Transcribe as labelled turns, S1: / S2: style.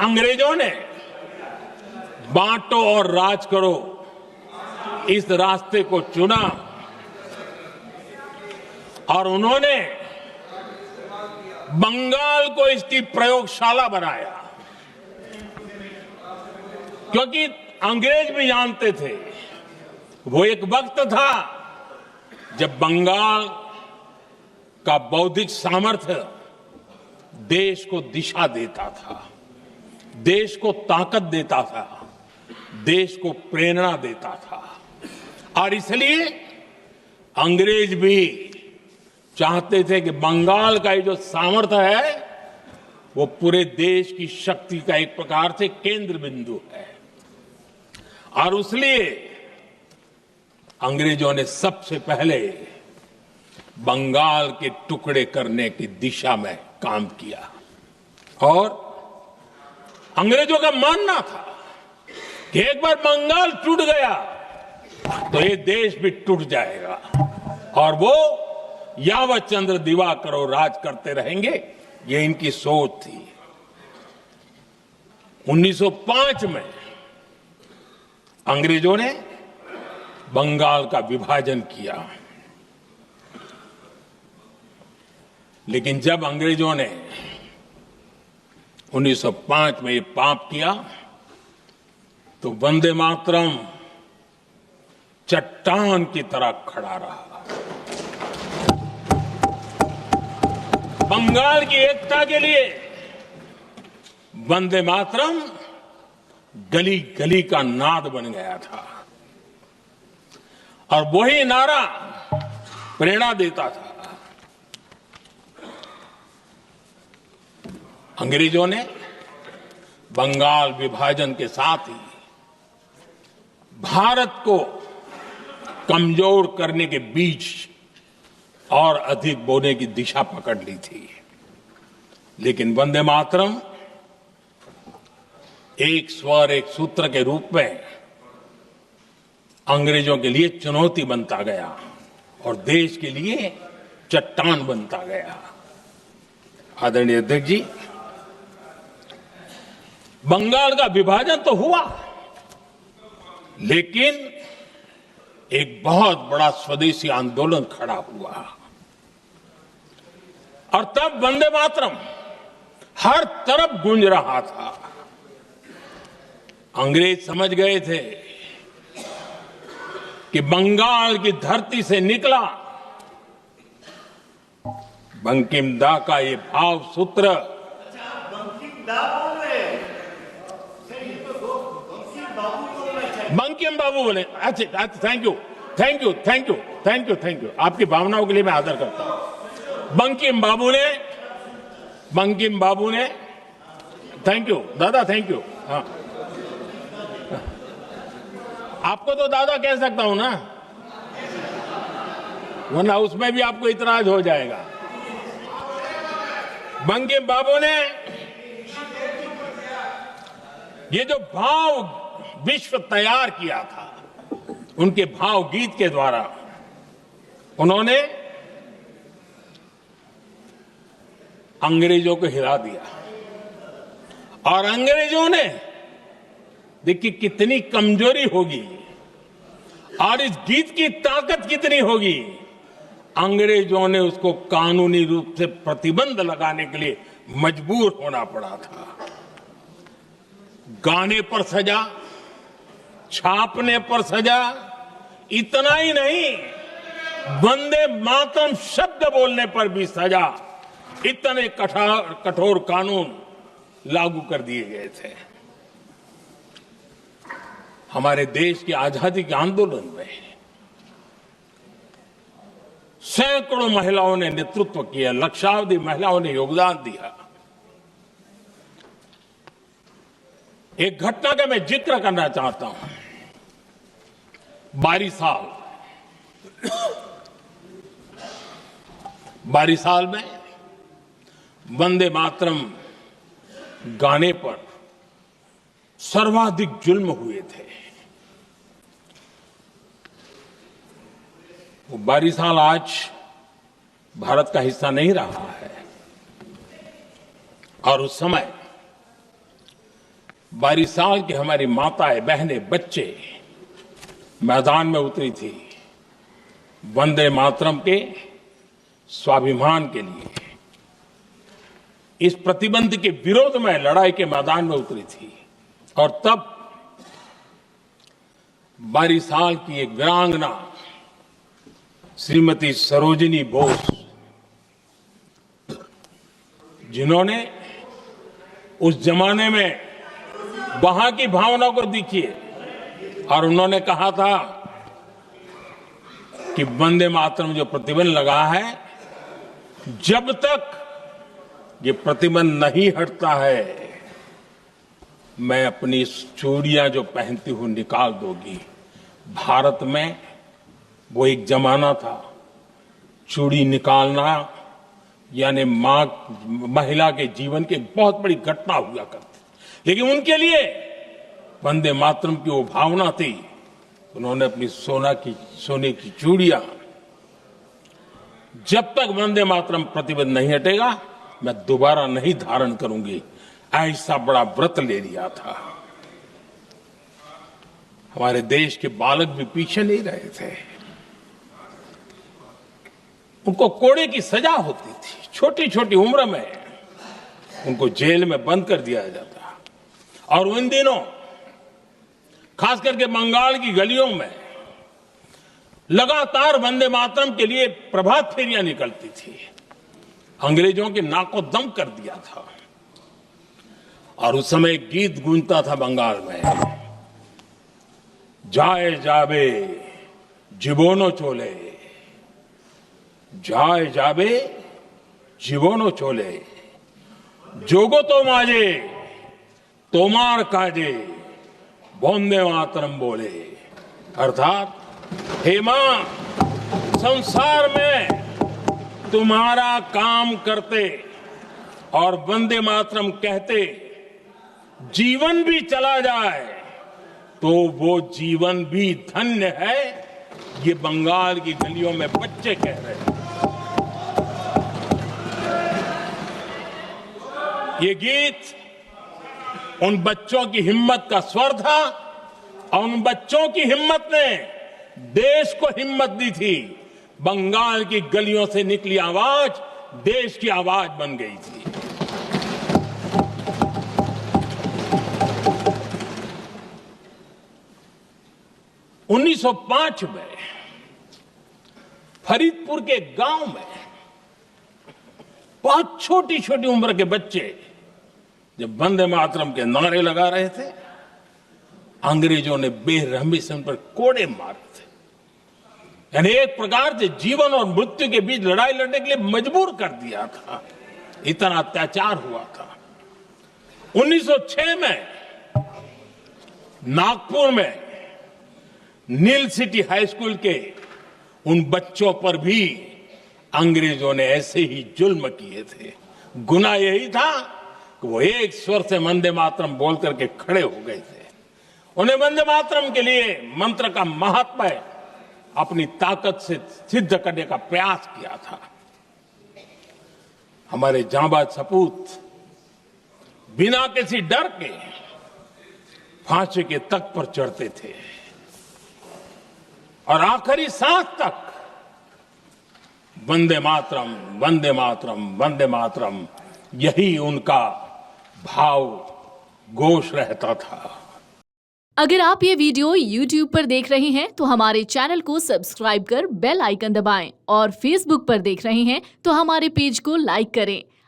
S1: अंग्रेजों ने बांटो और राज करो इस रास्ते को चुना और उन्होंने बंगाल को इसकी प्रयोगशाला बनाया, क्योंकि अंग्रेज भी जानते थे वो एक वक्त था जब बंगाल का बौद्धिक सामर्थ्य देश को दिशा देता था, देश को ताकत देता था, देश को प्रेरणा देता था। और इसलिए अंग्रेज भी चाहते थे कि बंगाल का ये जो सामर्थ्य है वो पूरे देश की शक्ति का एक प्रकार से केंद्र बिंदु है। और इसलिए अंग्रेजों ने सबसे पहले बंगाल के टुकड़े करने की दिशा में काम किया और अंग्रेजों का मानना था कि एक बार बंगाल टूट गया तो ये देश भी टूट जाएगा और वो यावत चंद्र दिवाकरो राज करते रहेंगे, ये इनकी सोच थी। 1905 में अंग्रेजों ने बंगाल का विभाजन किया, लेकिन जब अंग्रेजों ने 1905 में ये पाप किया तो वंदे मातरम चट्टान की तरह खड़ा रहा। बंगाल की एकता के लिए वंदे मातरम गली गली का नाद बन गया था और वही नारा प्रेरणा देता था। अंग्रेजों ने बंगाल विभाजन के साथ ही भारत को कमजोर करने के बीच और अधिक बोने की दिशा पकड़ ली थी, लेकिन वंदे मातरम एक स्वर एक सूत्र के रूप में अंग्रेजों के लिए चुनौती बनता गया और देश के लिए चट्टान बनता गया। आदरणीय अध्यक्ष जी, बंगाल का विभाजन तो हुआ, लेकिन एक बहुत बड़ा स्वदेशी आंदोलन खड़ा हुआ और तब वंदे मातरम हर तरफ गूंज रहा था। अंग्रेज समझ गए थे कि बंगाल की धरती से निकला बंकिम दा का ये भाव सूत्र बंकिम बाबू बोले। अच्छा, थैंक यू। आपकी भावनाओं के लिए मैं आदर करता हूं। बंकिम बाबू ने थैंक यू दादा, थैंक यू। हाँ, आपको तो दादा कह सकता हूं ना, वरना उसमें भी आपको इतराज हो जाएगा। बंकिम बाबू ने ये जो भाव विश्व तैयार किया था, उनके भाव गीत के द्वारा उन्होंने अंग्रेजों को हिला दिया और अंग्रेजों ने देखिए कितनी कमजोरी होगी और इस गीत की ताकत कितनी होगी। अंग्रेजों ने उसको कानूनी रूप से प्रतिबंध लगाने के लिए मजबूर होना पड़ा था। गाने पर सजा, छापने पर सजा, इतना ही नहीं, वंदे मातरम शब्द बोलने पर भी सजा। इतने कठोर कानून लागू कर दिए गए थे। हमारे देश की आजादी के आंदोलन में सैकड़ों महिलाओं ने नेतृत्व किया, लक्षावधि महिलाओं ने योगदान दिया। एक घटना का मैं जिक्र करना चाहता हूं। 12 साल में वंदे मातरम गाने पर सर्वाधिक जुल्म हुए थे। वो 12 साल आज भारत का हिस्सा नहीं रहा है और उस समय 12 साल की हमारी माताएं, बहनें, बच्चे मैदान में उतरी थी वंदे मातरम के स्वाभिमान के लिए। इस प्रतिबंध के विरोध में लड़ाई के मैदान में उतरी थी। और तब 12 साल की एक वीरांगना श्रीमती सरोजिनी बोस, जिन्होंने उस जमाने में वहां की भावना को देखिए, और उन्होंने कहा था कि वंदे मातरम जो प्रतिबंध लगा है, जब तक ये प्रतिबंध नहीं हटता है, मैं अपनी चूड़ियां जो पहनती हूं निकाल दोगी। भारत में वो एक जमाना था, चूड़ी निकालना यानी महिला के जीवन की एक बहुत बड़ी घटना हुआ करती, लेकिन उनके लिए वंदे मातरम की वो भावना थी। उन्होंने अपनी सोने की चूड़ियां, जब तक वंदे मातरम प्रतिबंध नहीं हटेगा मैं दोबारा नहीं धारण करूंगी, ऐसा बड़ा व्रत ले लिया था। हमारे देश के बालक भी पीछे नहीं रहे थे। उनको कोड़े की सजा होती थी, छोटी छोटी उम्र में उनको जेल में बंद कर दिया जाता। और उन दिनों खास करके बंगाल की गलियों में लगातार वंदे मातरम के लिए प्रभात फेरियां निकलती थी। अंग्रेजों के नाको दम कर दिया था। और उस समय गीत गूंजता था बंगाल में, जाए जाबे जीवनो चोले, जाए जाबे जीवनो चोले, जोगो तो माजे तोमार काजे, वंदे मातरम बोले। अर्थात हे मां, संसार में तुम्हारा काम करते और वंदे मातरम कहते जीवन भी चला जाए तो वो जीवन भी धन्य है। ये बंगाल की गलियों में बच्चे कह रहे हैं। ये गीत उन बच्चों की हिम्मत का स्वर था, और उन बच्चों की हिम्मत ने देश को हिम्मत दी थी। बंगाल की गलियों से निकली आवाज देश की आवाज बन गई थी। उन्नीस 1905 में फरीदपुर के गांव में बहुत छोटी छोटी उम्र के बच्चे जब वंदे मातरम के नारे लगा रहे थे, अंग्रेजों ने बेरहमी से उन पर कोड़े मारे थे। यानी एक प्रकार से जीवन और मृत्यु के बीच लड़ाई लड़ने के लिए मजबूर कर दिया था। इतना अत्याचार हुआ था। 1906 में नागपुर में नील सिटी हाई स्कूल के उन बच्चों पर भी अंग्रेजों ने ऐसे ही जुल्म किए थे। गुनाह यही था कि वो एक स्वर से वंदे मातरम बोल करके खड़े हो गए थे। उन्हें वंदे मातरम के लिए मंत्र का महात्म्य अपनी ताकत से सिद्ध करने का प्रयास किया था। हमारे जांबाज सपूत बिना किसी डर के फांसी के तख्त पर चढ़ते थे और आखिरी सांस तक वंदे मातरम, वंदे मातरम, वंदे मातरम, यही उनका भाव घोष रहता था।
S2: अगर आप ये वीडियो YouTube पर देख रहे हैं तो हमारे चैनल को सब्सक्राइब कर बेल आइकन दबाएं, और Facebook पर देख रहे हैं तो हमारे पेज को लाइक करें।